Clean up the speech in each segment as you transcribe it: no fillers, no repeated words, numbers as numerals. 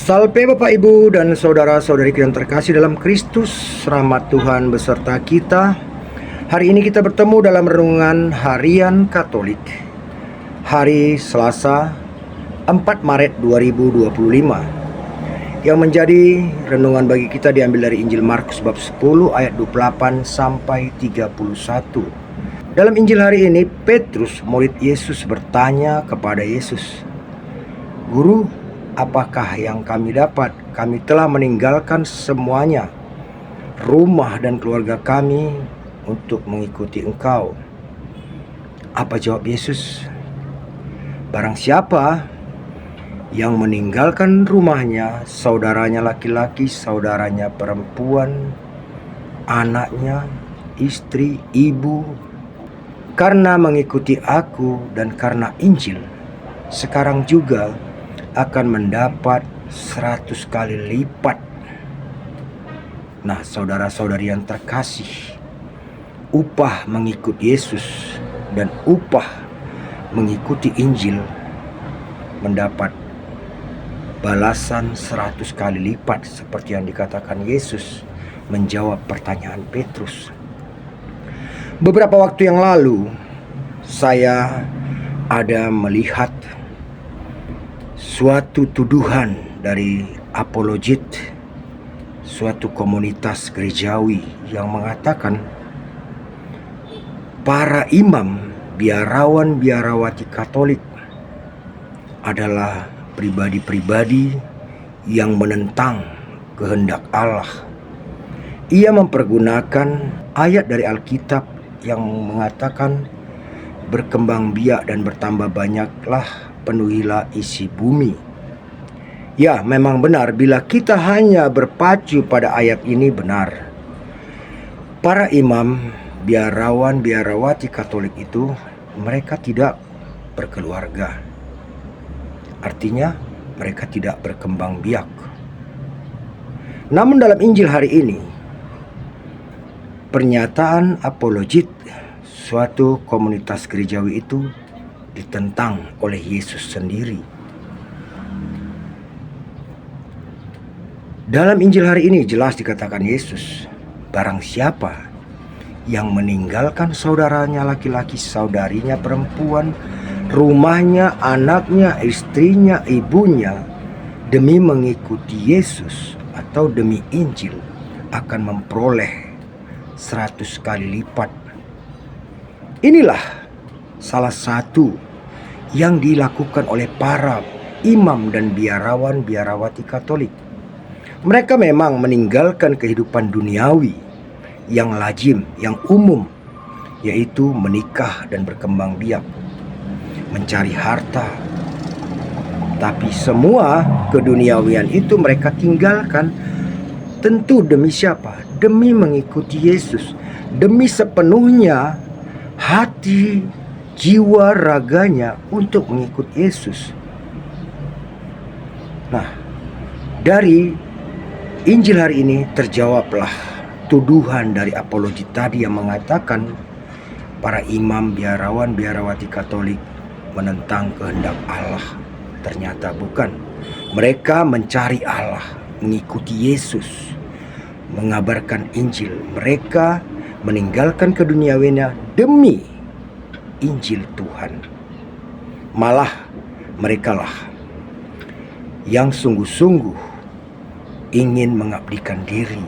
Salve Bapak Ibu dan saudara-saudariku yang terkasih dalam Kristus. Rahmat Tuhan beserta kita. Hari ini kita bertemu dalam renungan harian Katolik, hari Selasa 4 Maret 2025. Yang menjadi renungan bagi kita diambil dari Injil Markus bab 10 ayat 28 sampai 31. Dalam Injil hari ini, Petrus, murid Yesus, bertanya kepada Yesus, "Guru, apakah yang kami dapat? Kami telah meninggalkan semuanya, rumah dan keluarga kami, untuk mengikuti Engkau." Apa jawab Yesus? "Barang siapa yang meninggalkan rumahnya, saudaranya laki-laki, saudaranya perempuan, anaknya, istri, ibu, karena mengikuti Aku dan karena Injil, sekarang juga akan mendapat 100 kali lipat." Nah, saudara-saudari yang terkasih, upah mengikut Yesus dan upah mengikuti Injil mendapat balasan 100 kali lipat, seperti yang dikatakan Yesus menjawab pertanyaan Petrus. Beberapa waktu yang lalu saya ada melihat suatu tuduhan dari apologet suatu komunitas gerejawi yang mengatakan para imam, biarawan, biarawati Katolik adalah pribadi-pribadi yang menentang kehendak Allah. Ia mempergunakan ayat dari Alkitab yang mengatakan, "Berkembang biak dan bertambah banyaklah, penuhilah isi bumi." Ya, memang benar, bila kita hanya berpacu pada ayat ini benar. Para imam, biarawan, biarawati Katolik itu, mereka tidak berkeluarga. Artinya mereka tidak berkembang biak. Namun dalam Injil hari ini, pernyataan apologet suatu komunitas gerejawi itu ditentang oleh Yesus sendiri. Dalam Injil hari ini jelas dikatakan Yesus, barang siapa yang meninggalkan saudaranya laki-laki, saudarinya perempuan, rumahnya, anaknya, istrinya, ibunya, demi mengikuti Yesus atau demi Injil, akan memperoleh 100 kali lipat. Inilah salah satu yang dilakukan oleh para imam dan biarawan, biarawati Katolik. Mereka memang meninggalkan kehidupan duniawi yang lazim, yang umum, yaitu menikah dan berkembang biak, mencari harta. Tapi semua keduniawian itu mereka tinggalkan. Tentu demi siapa? Demi mengikuti Yesus, demi sepenuhnya hati, jiwa, raganya untuk mengikut Yesus. Nah, dari Injil hari ini terjawablah tuduhan dari apologet tadi yang mengatakan para imam, biarawan, biarawati Katolik menentang kehendak Allah. Ternyata bukan. Mereka mencari Allah, mengikuti Yesus, mengabarkan Injil. Mereka meninggalkan keduniawiannya demi Injil Tuhan. Malah merekalah yang sungguh-sungguh ingin mengabdikan diri.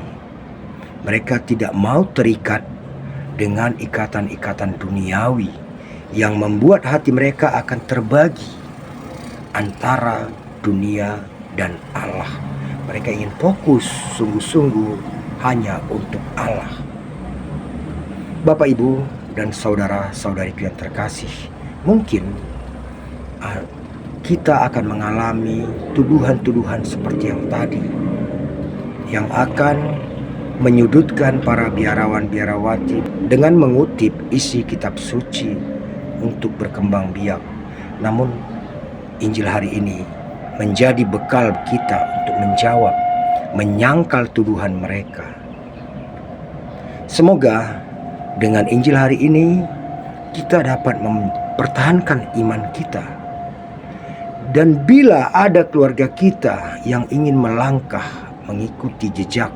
Mereka tidak mau terikat dengan ikatan-ikatan duniawi yang membuat hati mereka akan terbagi antara dunia dan Allah. Mereka ingin fokus sungguh-sungguh hanya untuk Allah. Bapak, Ibu, dan saudara-saudariku yang terkasih, mungkin kita akan mengalami tuduhan-tuduhan seperti yang tadi, yang akan menyudutkan para biarawan, biarawati dengan mengutip isi kitab suci untuk berkembang biak. Namun Injil hari ini menjadi bekal kita untuk menjawab, menyangkal tuduhan mereka. Semoga dengan Injil hari ini kita dapat mempertahankan iman kita Dan bila ada keluarga kita yang ingin melangkah mengikuti jejak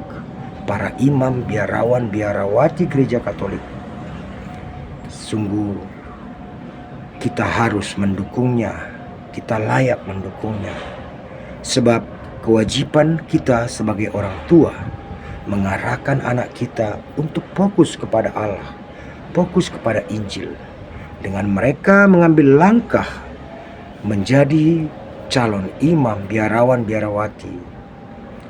para imam, biarawan, biarawati gereja Katolik, sungguh kita harus mendukungnya, kita layak mendukungnya. Sebab kewajiban kita sebagai orang tua mengarahkan anak kita untuk fokus kepada Allah, fokus kepada Injil. Dengan mereka mengambil langkah menjadi calon imam, biarawan, biarawati,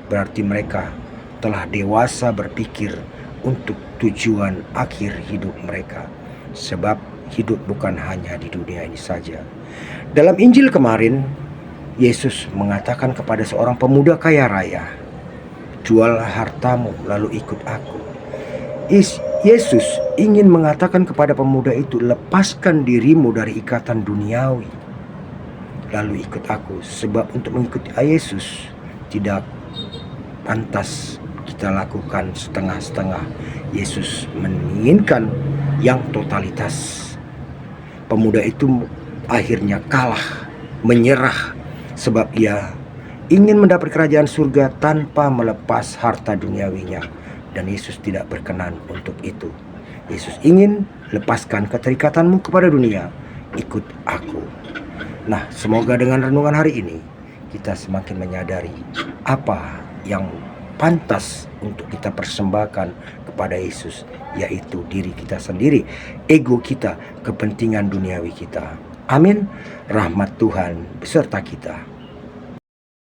berarti mereka telah dewasa berpikir untuk tujuan akhir hidup mereka. Sebab hidup bukan hanya di dunia ini saja. Dalam Injil kemarin, Yesus mengatakan kepada seorang pemuda kaya raya, "Juallah hartamu lalu ikut aku." Yesus ingin mengatakan kepada pemuda itu, lepaskan dirimu dari ikatan duniawi, lalu ikut aku. Sebab untuk mengikuti Yesus tidak pantas kita lakukan setengah-setengah. Yesus menginginkan yang totalitas. Pemuda itu akhirnya kalah, menyerah, sebab ia ingin mendapat kerajaan surga tanpa melepas harta duniawinya. Dan Yesus tidak berkenan untuk itu. Yesus ingin, lepaskan keterikatanmu kepada dunia, ikut aku. Nah, semoga dengan renungan hari ini kita semakin menyadari apa yang pantas untuk kita persembahkan kepada Yesus, yaitu diri kita sendiri, ego kita, kepentingan duniawi kita. Amin. Rahmat Tuhan beserta kita.